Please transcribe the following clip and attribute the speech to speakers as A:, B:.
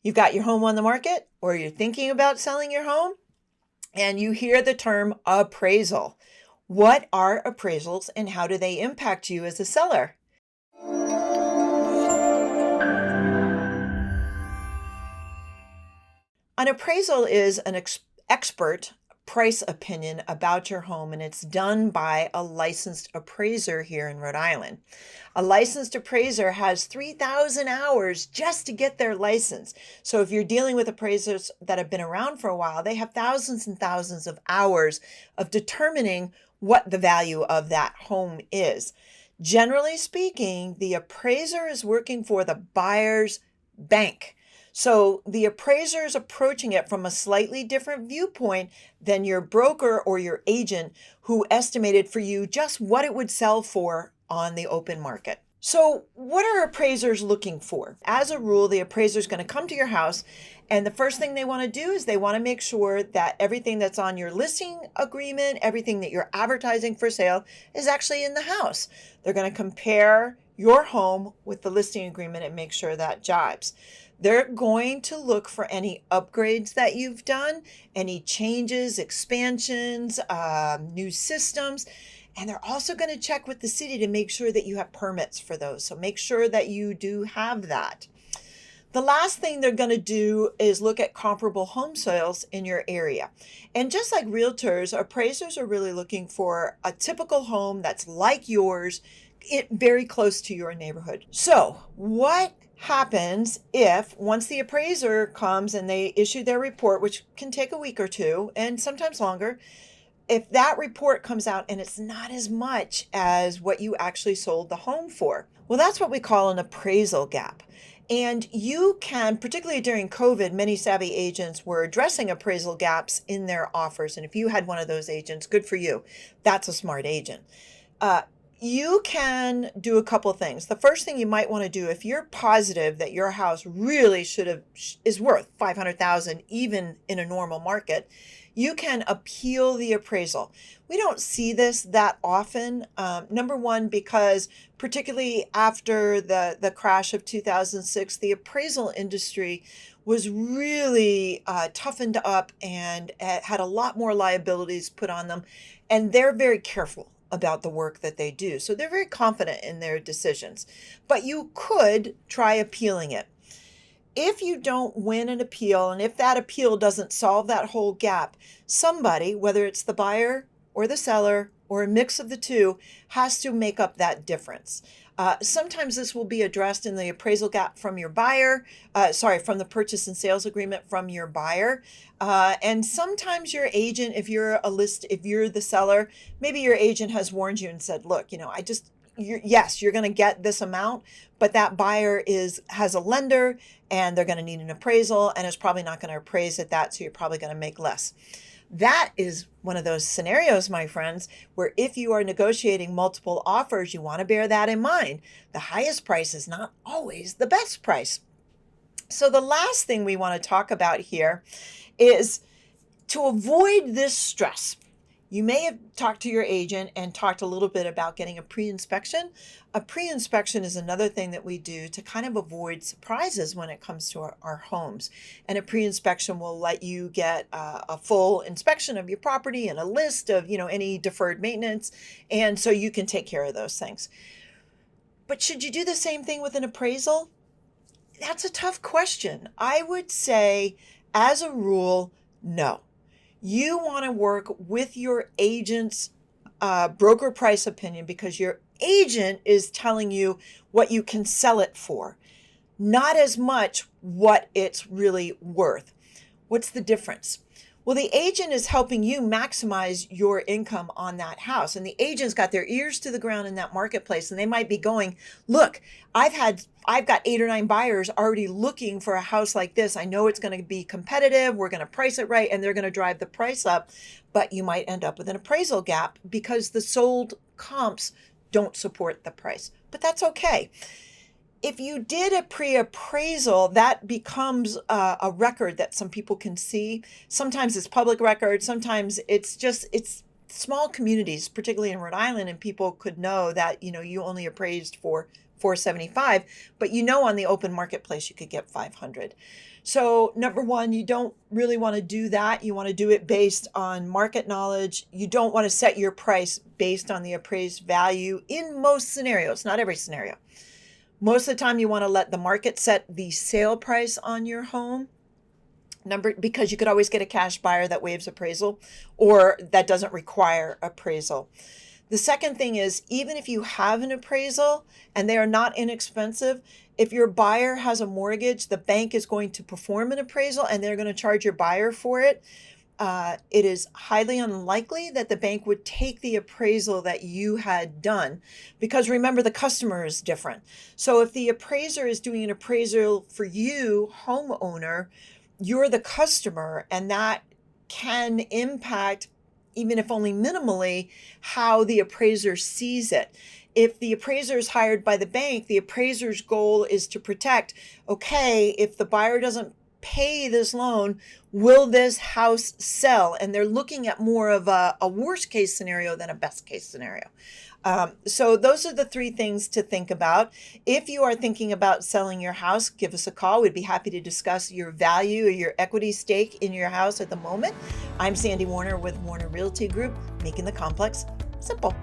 A: You've got your home on the market or you're thinking about selling your home and you hear the term appraisal. What are appraisals and how do they impact you as a seller? An appraisal is an expert price opinion about your home, and it's done by a licensed appraiser here in Rhode Island. A licensed appraiser has 3,000 hours just to get their license. So if you're dealing with appraisers that have been around for a while, they have thousands and thousands of hours of determining what the value of that home is. Generally speaking, the appraiser is working for the buyer's bank. So the appraiser is approaching it from a slightly different viewpoint than your broker or your agent who estimated for you just what it would sell for on the open market. So what are appraisers looking for? As a rule, the appraiser is going to come to your house, and the first thing they want to do is they want to make sure that everything that's on your listing agreement, everything that you're advertising for sale is actually in the house. They're going to compare your home with the listing agreement and make sure that jibes. They're going to look for any upgrades that you've done, any changes, expansions, new systems, and they're also going to check with the city to make sure that you have permits for those. So make sure that you do have that. The last thing they're going to do is look at comparable home sales in your area. And just like realtors, appraisers are really looking for a typical home that's like yours, very close to your neighborhood. So what happens if once the appraiser comes and they issue their report, which can take a week or two and sometimes longer, if that report comes out and it's not as much as what you actually sold the home for? Well, that's what we call an appraisal gap. And you can, particularly during COVID, many savvy agents were addressing appraisal gaps in their offers. And if you had one of those agents, good for you. That's a smart agent. You can do a couple of things. The first thing you might want to do, if you're positive that your house really is worth $500,000 even in a normal market, you can appeal the appraisal. We don't see this that often. Number one, because particularly after the crash of 2006, the appraisal industry was really toughened up and had a lot more liabilities put on them, and they're very careful about the work that they do. So they're very confident in their decisions. But you could try appealing it. If you don't win an appeal, and if that appeal doesn't solve that whole gap, somebody, whether it's the buyer or the seller or a mix of the two, has to make up that difference. Sometimes this will be addressed in the appraisal gap from your buyer, from the purchase and sales agreement from your buyer. And sometimes your agent, if you're the seller, maybe your agent has warned you and said, look, yes, you're going to get this amount, but that buyer has a lender and they're going to need an appraisal and is probably not going to appraise at that, so you're probably going to make less. That is one of those scenarios, my friends, where if you are negotiating multiple offers, you want to bear that in mind. The highest price is not always the best price. So the last thing we want to talk about here is to avoid this stress. You may have talked to your agent and talked a little bit about getting a pre-inspection. A pre-inspection is another thing that we do to kind of avoid surprises when it comes to our homes. And a pre-inspection will let you get a full inspection of your property and a list of, any deferred maintenance. And so you can take care of those things. But should you do the same thing with an appraisal? That's a tough question. I would say, as a rule, no. You want to work with your agent's broker price opinion because your agent is telling you what you can sell it for, not as much what it's really worth. What's the difference? Well, the agent is helping you maximize your income on that house. And the agent's got their ears to the ground in that marketplace. And they might be going, look, I've got 8 or 9 buyers already looking for a house like this. I know it's going to be competitive. We're going to price it right. And they're going to drive the price up. But you might end up with an appraisal gap because the sold comps don't support the price. But that's okay. If you did a pre-appraisal, that becomes a record that some people can see. Sometimes it's public record. Sometimes it's small communities, particularly in Rhode Island, and people could know that, you only appraised for 475, but on the open marketplace you could get 500. So number one, you don't really want to do that. You want to do it based on market knowledge. You don't want to set your price based on the appraised value in most scenarios, not every scenario. Most of the time you want to let the market set the sale price on your home. Because you could always get a cash buyer that waives appraisal or that doesn't require appraisal. The second thing is, even if you have an appraisal and they are not inexpensive, if your buyer has a mortgage, the bank is going to perform an appraisal and they're going to charge your buyer for it. It is highly unlikely that the bank would take the appraisal that you had done, because remember, the customer is different. So if the appraiser is doing an appraisal for you, homeowner, you're the customer, and that can impact, even if only minimally, how the appraiser sees it. If the appraiser is hired by the bank, the appraiser's goal is to protect, okay, if the buyer doesn't pay this loan, will this house sell? And they're looking at more of a worst case scenario than a best case scenario. So those are the three things to think about. If you are thinking about selling your house, give us a call. We'd be happy to discuss your value or your equity stake in your house at the moment. I'm Sandi Warner with Warner Realty Group, making the complex simple.